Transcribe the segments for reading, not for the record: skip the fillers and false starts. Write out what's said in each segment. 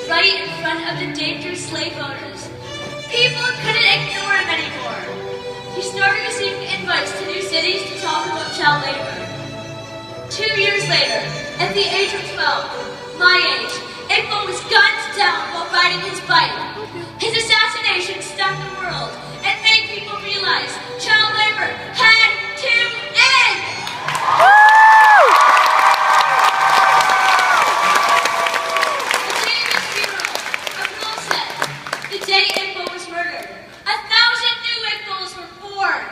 right in front of the dangerous slave owners. People couldn't ignore him anymore. He started receiving invites to new cities to talk about child labor. 2 years later, at the age of 12, my age, Iqbal was gunned down while riding his bike. His assassination stunned the world and made people realize child labor had to end! The famous funeral, a rule said, the day Iqbal was murdered, 1,000 new Iqbals were born!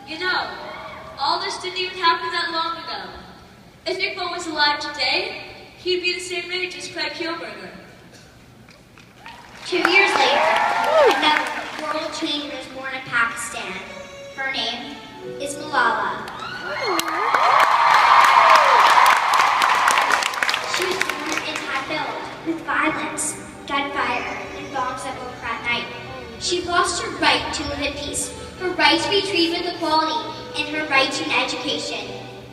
You know, all this didn't even happen that long ago. If Iqbal was alive today, he'd be the same age as Craig Kielburger. 2 years later, another world changer was born in Pakistan. Her name is Malala. She was born and had filled with violence, gunfire, and bombs that broke at night. She lost her right to live in peace, her right to be treated with equality, and her right to an education.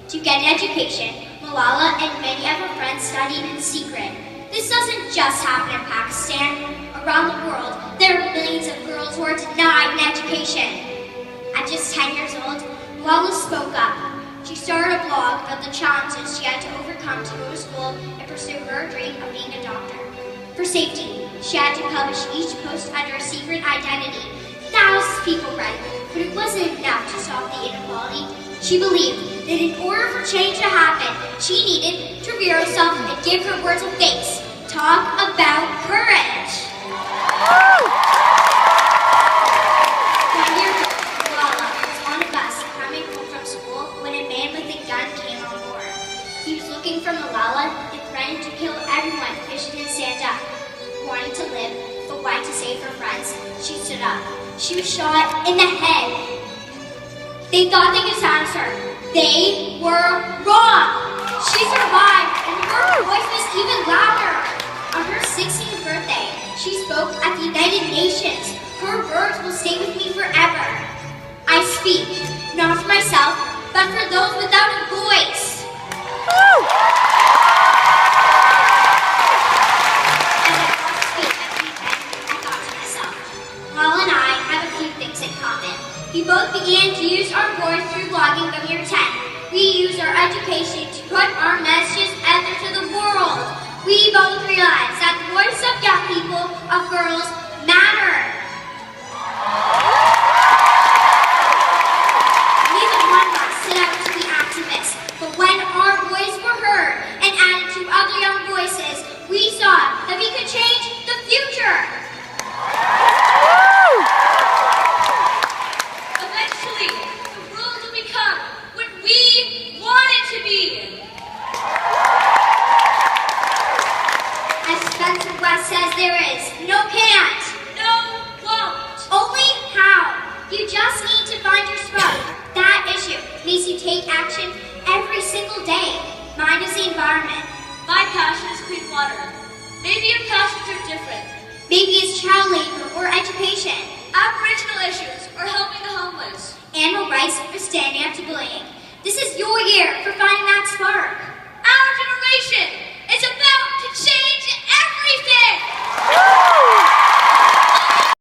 To get an education, Malala and many of her friends studied in secret. This doesn't just happen in Pakistan. Around the world, there are millions of girls who are denied an education. At just 10 years old, Malala spoke up. She started a blog about the challenges she had to overcome to go to school and pursue her dream of being a doctor. For safety, she had to publish each post under a secret identity. Thousands of people read it, but it wasn't enough to solve the inequality. She believed that in order for change to happen, she needed to rear herself and give her words of thanks. Talk about courage! 1 year ago, Malala was on a bus coming home from school when a man with a gun came on board. He was looking for Malala and threatened to kill everyone if she didn't stand up. Wanting to live, but wanting to save her friends, she stood up. She was shot in the head. They thought they could silence her. They were wrong. She survived, and her voice was even louder. On her 16th birthday, she spoke at the United Nations. Her words will stay with me forever. I speak, not for myself, but for those without a voice. As I got to speak at the event, I thought to myself, Malala and I have a few things in common. We both began to use our voice through blogging when we were 10. We used our education to put our messages out there to the world. We both realized that the voice of young people, of girls, matter. Neither one of us set out to be activists, but when our voices were heard and added to other young voices, we saw that we could change the future. Eventually, the world will become what we want it to be. As Spencer West says, there is no can't, No won't. only how. You just need to find your spot. That issue makes you take action every single day. Mine is the environment. My passion is clean water. Maybe your passions are different. Maybe it's child labor or education. Aboriginal issues or helping the homeless. Animal rights or standing up to bullying. This is your year for finding that spark.